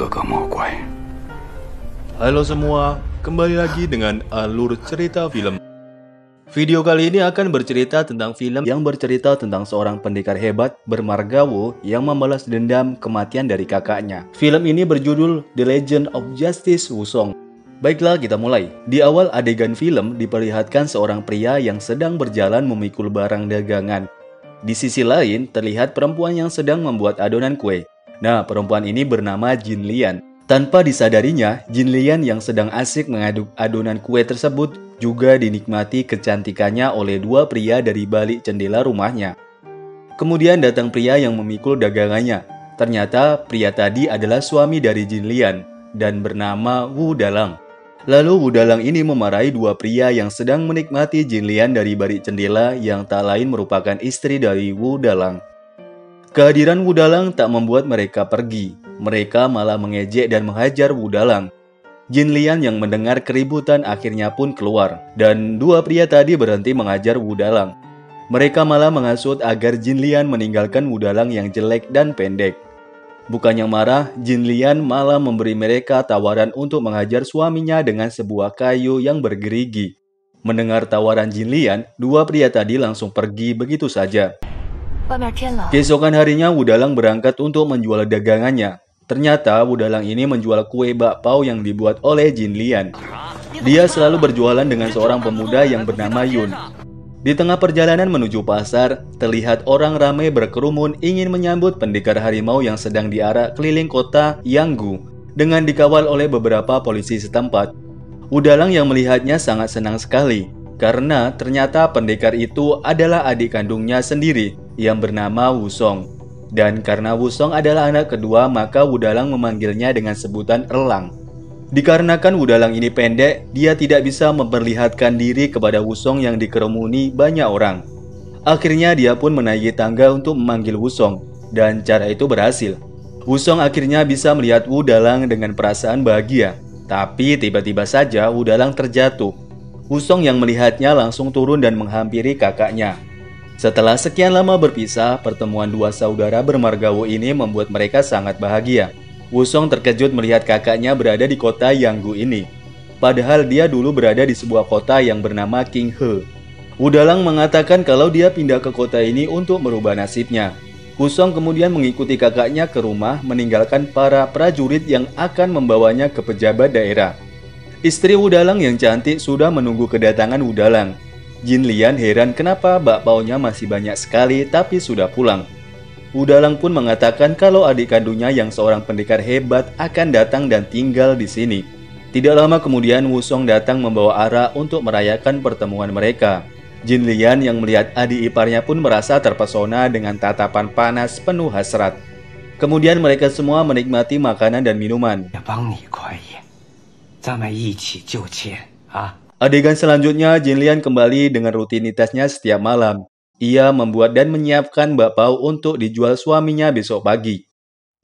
个个魔鬼。 Halo semua, kembali lagi dengan alur cerita film. Video kali ini akan bercerita tentang film yang bercerita tentang seorang pendekar hebat bermarga Wu yang membalas dendam kematian dari kakaknya. Film ini berjudul The Legend of Justice Wusong. Baiklah, kita mulai. Di awal adegan film diperlihatkan seorang pria yang sedang berjalan memikul barang dagangan. Di sisi lain, terlihat perempuan yang sedang membuat adonan kue. Nah, perempuan ini bernama Jin Lian. Tanpa disadarinya, Jin Lian yang sedang asik mengaduk adonan kue tersebut juga dinikmati kecantikannya oleh dua pria dari balik jendela rumahnya. Kemudian datang pria yang memikul dagangannya. Ternyata pria tadi adalah suami dari Jin Lian dan bernama Wu Dalang. Lalu Wu Dalang ini memarahi dua pria yang sedang menikmati Jin Lian dari balik jendela yang tak lain merupakan istri dari Wu Dalang. Kehadiran Wu Dalang tak membuat mereka pergi. Mereka malah mengejek dan menghajar Wu Dalang. Jin Lian yang mendengar keributan akhirnya pun keluar. Dan dua pria tadi berhenti menghajar Wu Dalang. Mereka malah menghasut agar Jin Lian meninggalkan Wu Dalang yang jelek dan pendek. Bukannya marah, Jin Lian malah memberi mereka tawaran untuk menghajar suaminya dengan sebuah kayu yang bergerigi. Mendengar tawaran Jin Lian, dua pria tadi langsung pergi begitu saja. Keesokan harinya Wu Dalang berangkat untuk menjual dagangannya. Ternyata Wu Dalang ini menjual kue bakpao yang dibuat oleh Jin Lian. Dia selalu berjualan dengan seorang pemuda yang bernama Yun. Di tengah perjalanan menuju pasar, terlihat orang ramai berkerumun ingin menyambut pendekar harimau yang sedang diarak keliling kota Yanggu dengan dikawal oleh beberapa polisi setempat. Wu Dalang yang melihatnya sangat senang sekali karena ternyata pendekar itu adalah adik kandungnya sendiri yang bernama Wusong. Dan karena Wusong adalah anak kedua, maka Wu Dalang memanggilnya dengan sebutan Erlang. Dikarenakan Wu Dalang ini pendek, dia tidak bisa memperlihatkan diri kepada Wusong yang dikerumuni banyak orang. Akhirnya dia pun menaiki tangga untuk memanggil Wusong, dan cara itu berhasil. Wusong akhirnya bisa melihat Wu Dalang dengan perasaan bahagia. Tapi tiba-tiba saja Wu Dalang terjatuh. Wusong yang melihatnya langsung turun dan menghampiri kakaknya. Setelah sekian lama berpisah, pertemuan dua saudara bermarga Wu ini membuat mereka sangat bahagia. Wusong terkejut melihat kakaknya berada di kota Yanggu ini. Padahal dia dulu berada di sebuah kota yang bernama Qinghe. Wu Dalang mengatakan kalau dia pindah ke kota ini untuk merubah nasibnya. Wusong kemudian mengikuti kakaknya ke rumah, meninggalkan para prajurit yang akan membawanya ke pejabat daerah. Istri Wu Dalang yang cantik sudah menunggu kedatangan Wu Dalang. Jin Lian heran kenapa bakpaonya masih banyak sekali tapi sudah pulang. Wu Dalang pun mengatakan kalau adik kandungnya yang seorang pendekar hebat akan datang dan tinggal di sini. Tidak lama kemudian Wusong datang membawa arak untuk merayakan pertemuan mereka. Jin Lian yang melihat adik iparnya pun merasa terpesona dengan tatapan panas penuh hasrat. Kemudian mereka semua menikmati makanan dan minuman. Adegan selanjutnya, Jin Lian kembali dengan rutinitasnya setiap malam. Ia membuat dan menyiapkan bakpao untuk dijual suaminya besok pagi.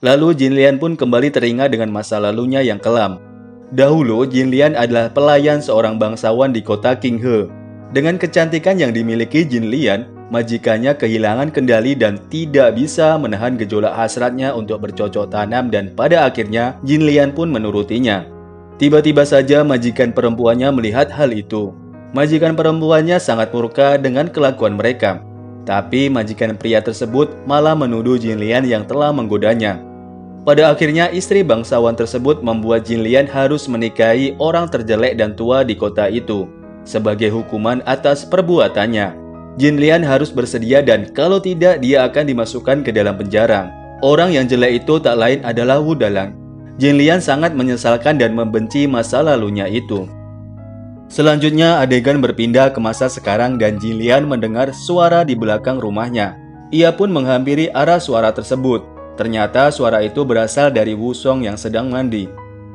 Lalu Jin Lian pun kembali teringat dengan masa lalunya yang kelam. Dahulu, Jin Lian adalah pelayan seorang bangsawan di kota Qinghe. Dengan kecantikan yang dimiliki Jin Lian, majikannya kehilangan kendali dan tidak bisa menahan gejolak hasratnya untuk bercocok tanam dan pada akhirnya Jin Lian pun menurutinya. Tiba-tiba saja majikan perempuannya melihat hal itu. Majikan perempuannya sangat murka dengan kelakuan mereka. Tapi majikan pria tersebut malah menuduh Jin Lian yang telah menggodanya. Pada akhirnya istri bangsawan tersebut membuat Jin Lian harus menikahi orang terjelek dan tua di kota itu. Sebagai hukuman atas perbuatannya, Jin Lian harus bersedia dan kalau tidak dia akan dimasukkan ke dalam penjara. Orang yang jelek itu tak lain adalah Wu Dalang. Jin Lian sangat menyesalkan dan membenci masa lalunya itu. Selanjutnya adegan berpindah ke masa sekarang dan Jin Lian mendengar suara di belakang rumahnya. Ia pun menghampiri arah suara tersebut. Ternyata suara itu berasal dari Wusong yang sedang mandi.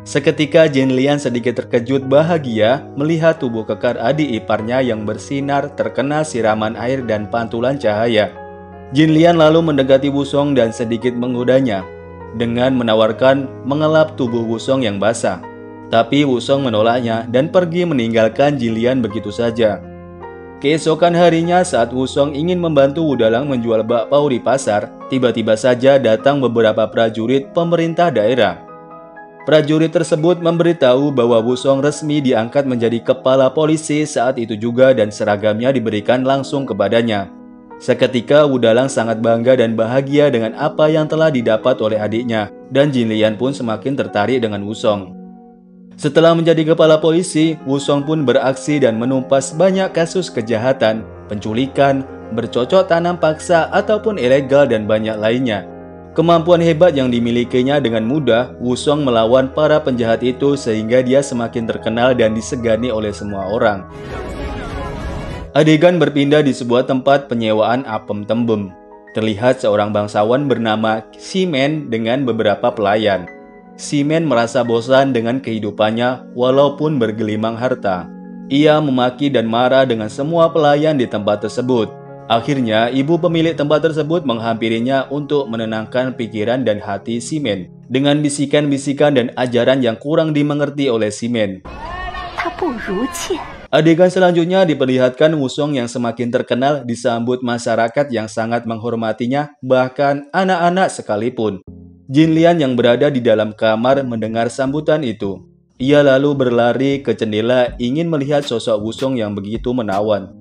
Seketika Jin Lian sedikit terkejut bahagia melihat tubuh kekar adik iparnya yang bersinar terkena siraman air dan pantulan cahaya. Jin Lian lalu mendekati Wusong dan sedikit menggodanya dengan menawarkan mengelap tubuh Wusong yang basah. Tapi Wusong menolaknya dan pergi meninggalkan Jin Lian begitu saja. Keesokan harinya saat Wusong ingin membantu Wu Dalang menjual bakpao di pasar, tiba-tiba saja datang beberapa prajurit pemerintah daerah. Prajurit tersebut memberitahu bahwa Wusong resmi diangkat menjadi kepala polisi saat itu juga dan seragamnya diberikan langsung kepadanya. Seketika Wudalang sangat bangga dan bahagia dengan apa yang telah didapat oleh adiknya, dan Jinlian pun semakin tertarik dengan Wusong. Setelah menjadi kepala polisi, Wusong pun beraksi dan menumpas banyak kasus kejahatan, penculikan, bercocok tanam paksa ataupun ilegal dan banyak lainnya. Kemampuan hebat yang dimilikinya dengan mudah, Wusong melawan para penjahat itu sehingga dia semakin terkenal dan disegani oleh semua orang. Adegan berpindah di sebuah tempat penyewaan apem tembem. Terlihat seorang bangsawan bernama Ximen dengan beberapa pelayan. Ximen merasa bosan dengan kehidupannya walaupun bergelimang harta. Ia memaki dan marah dengan semua pelayan di tempat tersebut. Akhirnya, ibu pemilik tempat tersebut menghampirinya untuk menenangkan pikiran dan hati Ximen dengan bisikan-bisikan dan ajaran yang kurang dimengerti oleh Ximen. Adegan selanjutnya diperlihatkan Wusong yang semakin terkenal disambut masyarakat yang sangat menghormatinya, bahkan anak-anak sekalipun. Jinlian yang berada di dalam kamar mendengar sambutan itu. Ia lalu berlari ke jendela ingin melihat sosok Wusong yang begitu menawan.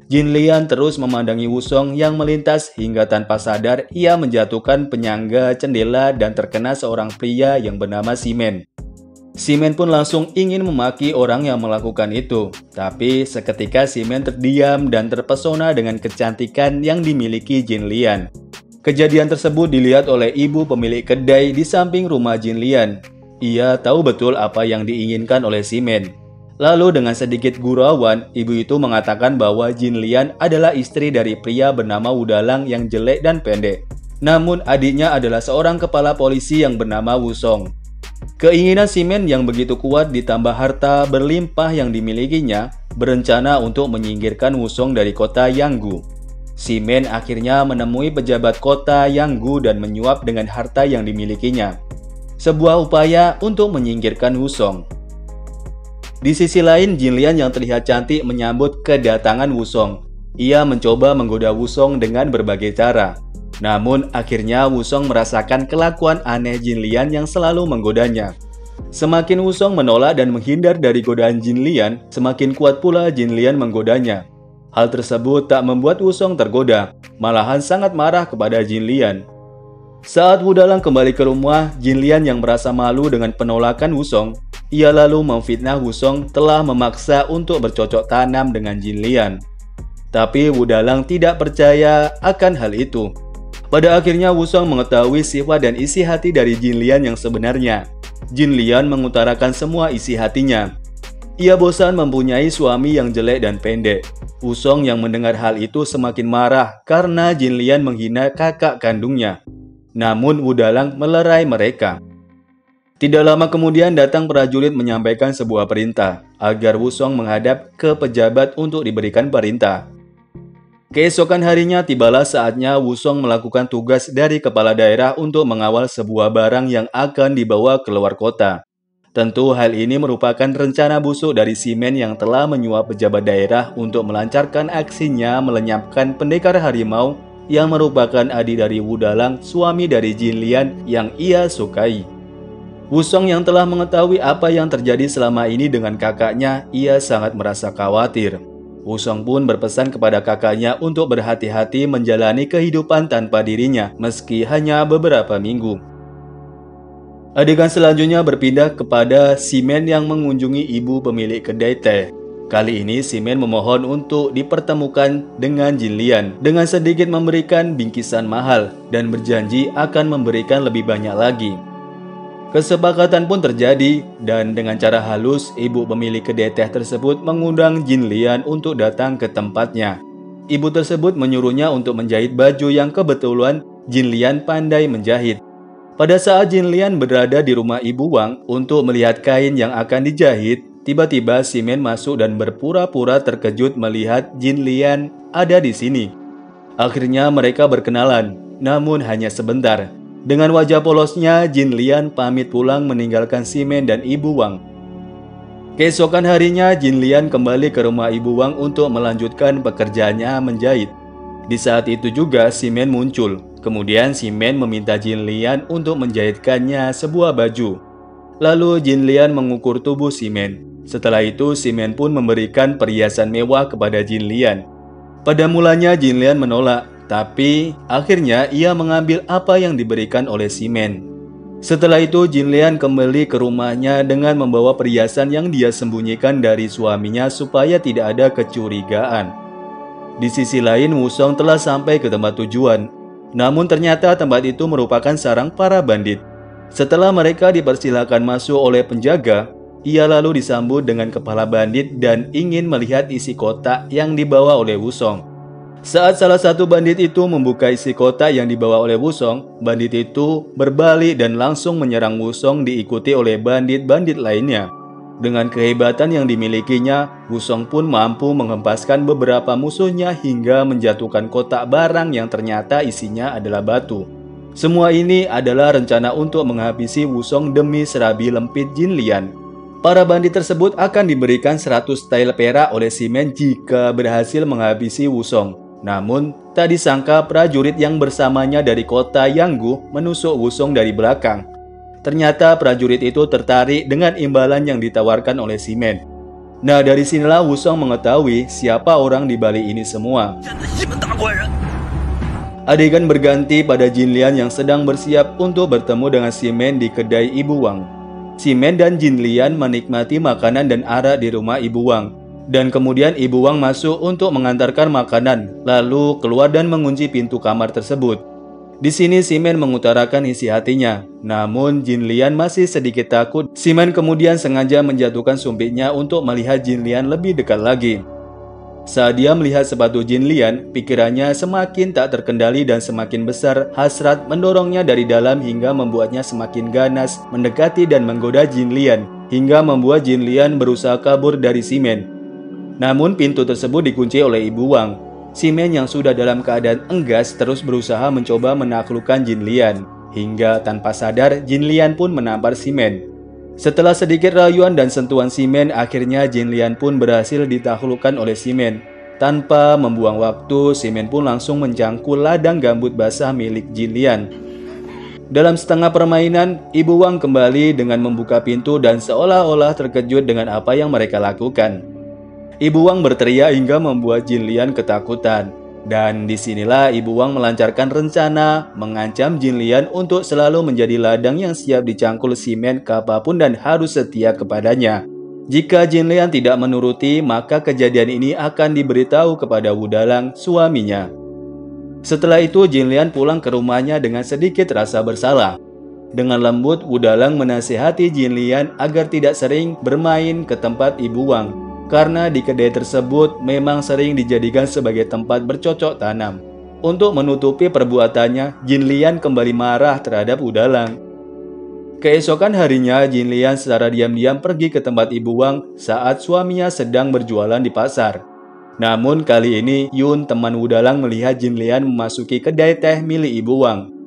Jinlian terus memandangi Wusong yang melintas hingga tanpa sadar ia menjatuhkan penyangga jendela dan terkena seorang pria yang bernama Ximen. Ximen pun langsung ingin memaki orang yang melakukan itu, tapi seketika Ximen terdiam dan terpesona dengan kecantikan yang dimiliki Jinlian. Kejadian tersebut dilihat oleh ibu pemilik kedai di samping rumah Jinlian. Ia tahu betul apa yang diinginkan oleh Ximen. Lalu dengan sedikit gurauan, ibu itu mengatakan bahwa Jinlian adalah istri dari pria bernama Wudalang yang jelek dan pendek. Namun adiknya adalah seorang kepala polisi yang bernama Wusong. Keinginan Ximen yang begitu kuat ditambah harta berlimpah yang dimilikinya, berencana untuk menyingkirkan Wusong dari kota Yanggu. Ximen akhirnya menemui pejabat kota Yanggu dan menyuap dengan harta yang dimilikinya. Sebuah upaya untuk menyingkirkan Wusong. Di sisi lain, Jinlian yang terlihat cantik menyambut kedatangan Wusong. Ia mencoba menggoda Wusong dengan berbagai cara. Namun, akhirnya Wusong merasakan kelakuan aneh Jinlian yang selalu menggodanya. Semakin Wusong menolak dan menghindar dari godaan Jinlian, semakin kuat pula Jinlian menggodanya. Hal tersebut tak membuat Wusong tergoda, malahan sangat marah kepada Jinlian. Saat Wudalang kembali ke rumah, Jinlian yang merasa malu dengan penolakan Wusong, ia lalu memfitnah Wusong telah memaksa untuk bercocok tanam dengan Jinlian. Tapi Wudalang tidak percaya akan hal itu. Pada akhirnya Wusong mengetahui sifat dan isi hati dari Jinlian yang sebenarnya. Jinlian mengutarakan semua isi hatinya. Ia bosan mempunyai suami yang jelek dan pendek. Wusong yang mendengar hal itu semakin marah karena Jinlian menghina kakak kandungnya. Namun Wudalang melerai mereka. Tidak lama kemudian datang prajurit menyampaikan sebuah perintah agar Wusong menghadap ke pejabat untuk diberikan perintah. Keesokan harinya tibalah saatnya Wusong melakukan tugas dari kepala daerah untuk mengawal sebuah barang yang akan dibawa keluar kota. Tentu hal ini merupakan rencana busuk dari Ximen yang telah menyuap pejabat daerah untuk melancarkan aksinya melenyapkan pendekar harimau yang merupakan adik dari Wudalang, suami dari Jinlian yang ia sukai. Wusong yang telah mengetahui apa yang terjadi selama ini dengan kakaknya, ia sangat merasa khawatir. Wusong pun berpesan kepada kakaknya untuk berhati-hati menjalani kehidupan tanpa dirinya, meski hanya beberapa minggu. Adegan selanjutnya berpindah kepada Ximen yang mengunjungi ibu pemilik kedai teh. Kali ini Ximen memohon untuk dipertemukan dengan Jinlian dengan sedikit memberikan bingkisan mahal dan berjanji akan memberikan lebih banyak lagi. Kesepakatan pun terjadi dan dengan cara halus ibu pemilik kedai teh tersebut mengundang Jinlian untuk datang ke tempatnya. Ibu tersebut menyuruhnya untuk menjahit baju yang kebetulan Jinlian pandai menjahit. Pada saat Jinlian berada di rumah Ibu Wang untuk melihat kain yang akan dijahit, tiba-tiba Ximen masuk dan berpura-pura terkejut melihat Jinlian ada di sini. Akhirnya mereka berkenalan, namun hanya sebentar. Dengan wajah polosnya, Jinlian pamit pulang meninggalkan Ximen dan Ibu Wang. Keesokan harinya, Jinlian kembali ke rumah Ibu Wang untuk melanjutkan pekerjaannya menjahit. Di saat itu juga Ximen muncul. Kemudian Ximen meminta Jinlian untuk menjahitkannya sebuah baju. Lalu Jin Lian mengukur tubuh si Men. Setelah itu si Men pun memberikan perhiasan mewah kepada Jin Lian. Pada mulanya Jin Lian menolak, tapi akhirnya ia mengambil apa yang diberikan oleh si Men. Setelah itu Jin Lian kembali ke rumahnya dengan membawa perhiasan yang dia sembunyikan dari suaminya supaya tidak ada kecurigaan. Di sisi lain, Wusong telah sampai ke tempat tujuan. Namun ternyata tempat itu merupakan sarang para bandit. Setelah mereka dipersilakan masuk oleh penjaga, ia lalu disambut dengan kepala bandit dan ingin melihat isi kotak yang dibawa oleh Wusong. Saat salah satu bandit itu membuka isi kotak yang dibawa oleh Wusong, bandit itu berbalik dan langsung menyerang Wusong diikuti oleh bandit-bandit lainnya. Dengan kehebatan yang dimilikinya, Wusong pun mampu menghempaskan beberapa musuhnya hingga menjatuhkan kotak barang yang ternyata isinya adalah batu. Semua ini adalah rencana untuk menghabisi Wusong demi serabi lempit Jin Lian. Para bandit tersebut akan diberikan 100 tael perak oleh si Men jika berhasil menghabisi Wusong. Namun, tak disangka prajurit yang bersamanya dari kota Yanggu menusuk Wusong dari belakang. Ternyata prajurit itu tertarik dengan imbalan yang ditawarkan oleh si Men. Nah, dari sinilah Wusong mengetahui siapa orang di balik ini semua. Adegan berganti pada Jin Lian yang sedang bersiap untuk bertemu dengan si Men di kedai Ibu Wang. Si Men dan Jin Lian menikmati makanan dan arak di rumah Ibu Wang. Dan kemudian Ibu Wang masuk untuk mengantarkan makanan, lalu keluar dan mengunci pintu kamar tersebut. Di sini si Men mengutarakan isi hatinya. Namun Jin Lian masih sedikit takut. Si Men kemudian sengaja menjatuhkan sumpitnya untuk melihat Jin Lian lebih dekat lagi. Saat dia melihat sepatu Jin Lian, pikirannya semakin tak terkendali dan semakin besar hasrat mendorongnya dari dalam hingga membuatnya semakin ganas mendekati dan menggoda Jin Lian, hingga membuat Jin Lian berusaha kabur dari si Men. Namun pintu tersebut dikunci oleh Ibu Wang. Si Men yang sudah dalam keadaan enggas terus berusaha mencoba menaklukkan Jin Lian. Hingga tanpa sadar Jin Lian pun menampar si Men. Setelah sedikit rayuan dan sentuhan si Men, akhirnya Jin Lian pun berhasil ditaklukkan oleh si Men. Tanpa membuang waktu, si Men pun langsung mencangkul ladang gambut basah milik Jin Lian. Dalam setengah permainan, Ibu Wang kembali dengan membuka pintu dan seolah-olah terkejut dengan apa yang mereka lakukan. Ibu Wang berteriak hingga membuat Jin Lian ketakutan. Dan disinilah Ibu Wang melancarkan rencana mengancam Jin Lian untuk selalu menjadi ladang yang siap dicangkul si Men kapanpun dan harus setia kepadanya. Jika Jin Lian tidak menuruti, maka kejadian ini akan diberitahu kepada Wudalang, suaminya. Setelah itu Jin Lian pulang ke rumahnya dengan sedikit rasa bersalah. Dengan lembut, Wudalang menasihati Jin Lian agar tidak sering bermain ke tempat Ibu Wang. Karena di kedai tersebut memang sering dijadikan sebagai tempat bercocok tanam. Untuk menutupi perbuatannya, Jin Lian kembali marah terhadap Wudalang. Keesokan harinya, Jin Lian secara diam-diam pergi ke tempat Ibu Wang saat suaminya sedang berjualan di pasar. Namun kali ini, Yun, teman Wudalang, melihat Jin Lian memasuki kedai teh milik Ibu Wang.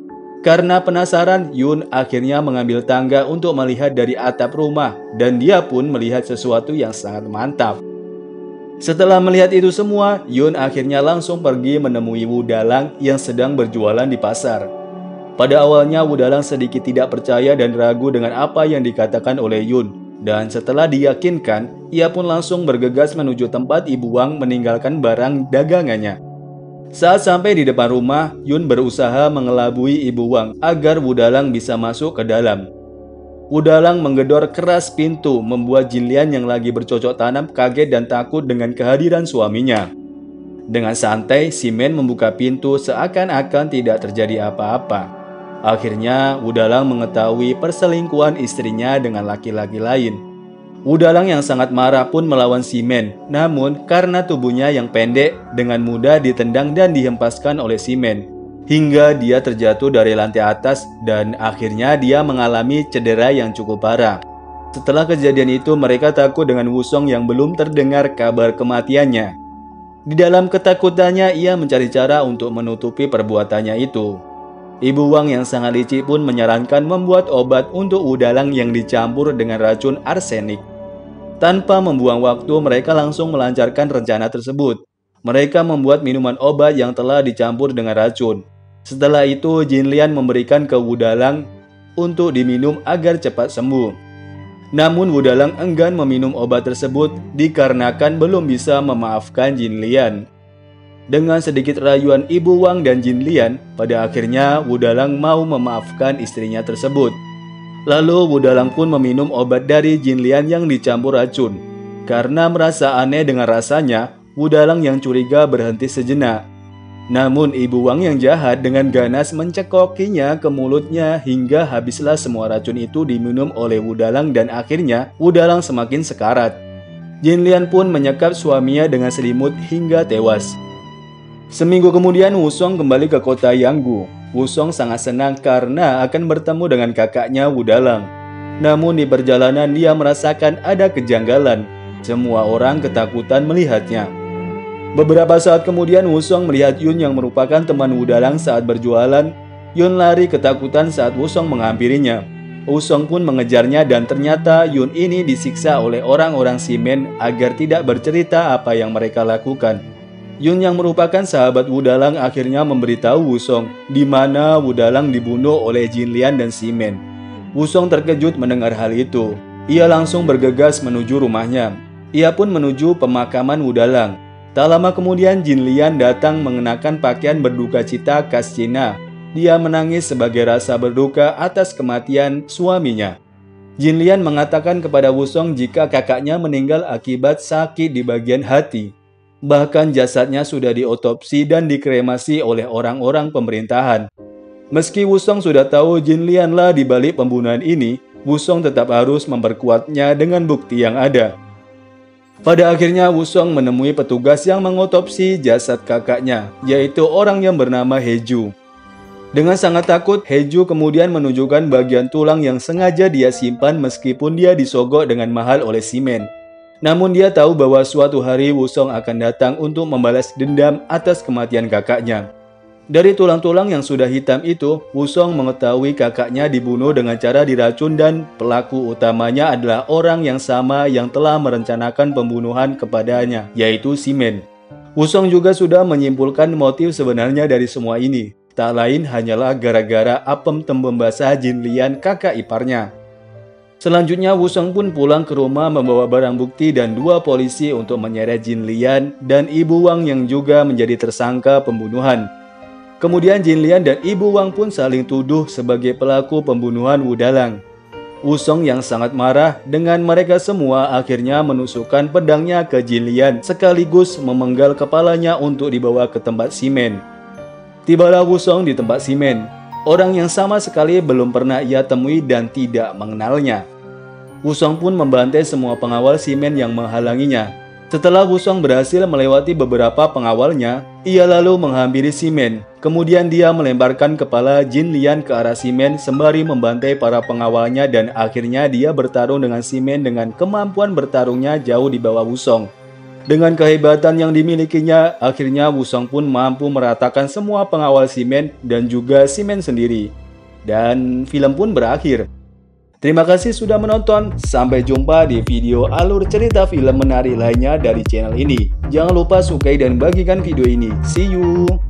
Karena penasaran, Yun akhirnya mengambil tangga untuk melihat dari atap rumah dan dia pun melihat sesuatu yang sangat mantap. Setelah melihat itu semua, Yun akhirnya langsung pergi menemui Wudalang yang sedang berjualan di pasar. Pada awalnya Wudalang sedikit tidak percaya dan ragu dengan apa yang dikatakan oleh Yun. Dan setelah diyakinkan, ia pun langsung bergegas menuju tempat Ibu Wang meninggalkan barang dagangannya. Saat sampai di depan rumah, Yun berusaha mengelabui Ibu Wang agar Wudalang bisa masuk ke dalam. Wudalang menggedor keras pintu, membuat Jin Lian yang lagi bercocok tanam kaget dan takut dengan kehadiran suaminya. Dengan santai, si Men membuka pintu seakan-akan tidak terjadi apa-apa. Akhirnya, Wudalang mengetahui perselingkuhan istrinya dengan laki-laki lain. Wudalang yang sangat marah pun melawan si Men. Namun, karena tubuhnya yang pendek, dengan mudah ditendang dan dihempaskan oleh si Men. Hingga dia terjatuh dari lantai atas dan akhirnya dia mengalami cedera yang cukup parah. Setelah kejadian itu, mereka takut dengan Wusong yang belum terdengar kabar kematiannya. Di dalam ketakutannya, ia mencari cara untuk menutupi perbuatannya itu. Ibu Wang yang sangat licik pun menyarankan membuat obat untuk Wudalang yang dicampur dengan racun arsenik. Tanpa membuang waktu, mereka langsung melancarkan rencana tersebut. Mereka membuat minuman obat yang telah dicampur dengan racun. Setelah itu, Jin Lian memberikan ke Wudalang untuk diminum agar cepat sembuh. Namun Wudalang enggan meminum obat tersebut dikarenakan belum bisa memaafkan Jin Lian. Dengan sedikit rayuan Ibu Wang dan Jin Lian, pada akhirnya Wudalang mau memaafkan istrinya tersebut. Lalu Wudalang pun meminum obat dari Jin Lian yang dicampur racun. Karena merasa aneh dengan rasanya, Wudalang yang curiga berhenti sejenak. Namun Ibu Wang yang jahat dengan ganas mencekokinya ke mulutnya hingga habislah semua racun itu diminum oleh Wudalang dan akhirnya Wudalang semakin sekarat. Jin Lian pun menyekap suaminya dengan selimut hingga tewas. Seminggu kemudian Wusong kembali ke kota Yanggu. Wusong sangat senang karena akan bertemu dengan kakaknya Wudalang. Namun di perjalanan dia merasakan ada kejanggalan. Semua orang ketakutan melihatnya. Beberapa saat kemudian Wusong melihat Yun yang merupakan teman Wudalang saat berjualan. Yun lari ketakutan saat Wusong menghampirinya. Wusong pun mengejarnya dan ternyata Yun ini disiksa oleh orang-orang Shimen agar tidak bercerita apa yang mereka lakukan. Yun yang merupakan sahabat Wudalang akhirnya memberitahu Wusong di mana Wudalang dibunuh oleh Jin Lian dan Shimen. Wusong terkejut mendengar hal itu. Ia langsung bergegas menuju rumahnya. Ia pun menuju pemakaman Wudalang. Tak lama kemudian Jin Lian datang mengenakan pakaian berduka cita khas Cina. Dia menangis sebagai rasa berduka atas kematian suaminya. Jin Lian mengatakan kepada Wusong jika kakaknya meninggal akibat sakit di bagian hati. Bahkan jasadnya sudah diotopsi dan dikremasi oleh orang-orang pemerintahan. Meski Wusong sudah tahu Jin Lian lah di balik pembunuhan ini, Wusong tetap harus memperkuatnya dengan bukti yang ada. Pada akhirnya Wusong menemui petugas yang mengotopsi jasad kakaknya, yaitu orang yang bernama Heju. Dengan sangat takut, Heju kemudian menunjukkan bagian tulang yang sengaja dia simpan meskipun dia disogok dengan mahal oleh Shimen. Namun dia tahu bahwa suatu hari Wusong akan datang untuk membalas dendam atas kematian kakaknya. Dari tulang-tulang yang sudah hitam itu, Wusong mengetahui kakaknya dibunuh dengan cara diracun dan pelaku utamanya adalah orang yang sama yang telah merencanakan pembunuhan kepadanya, yaitu Shimen. Wusong juga sudah menyimpulkan motif sebenarnya dari semua ini. Tak lain hanyalah gara-gara apem tembem basah Jin Lian kakak iparnya. Selanjutnya Wusong pun pulang ke rumah membawa barang bukti dan 2 polisi untuk menyeret Jin Lian dan Ibu Wang yang juga menjadi tersangka pembunuhan. Kemudian Jin Lian dan Ibu Wang pun saling tuduh sebagai pelaku pembunuhan Wudalang. Wusong yang sangat marah dengan mereka semua akhirnya menusukkan pedangnya ke Jin Lian sekaligus memenggal kepalanya untuk dibawa ke tempat Shimen. Tibalah Wusong di tempat Shimen, orang yang sama sekali belum pernah ia temui dan tidak mengenalnya. Wusong pun membantai semua pengawal Shimen yang menghalanginya. Setelah Wusong berhasil melewati beberapa pengawalnya, ia lalu menghampiri Shimen. Kemudian dia melemparkan kepala Jin Lian ke arah Shimen sembari membantai para pengawalnya dan akhirnya dia bertarung dengan Shimen dengan kemampuan bertarungnya jauh di bawah Wusong. Dengan kehebatan yang dimilikinya, akhirnya Wusong pun mampu meratakan semua pengawal Shimen dan juga Shimen sendiri. Dan film pun berakhir. Terima kasih sudah menonton, sampai jumpa di video alur cerita film menarik lainnya dari channel ini. Jangan lupa sukai dan bagikan video ini. See you!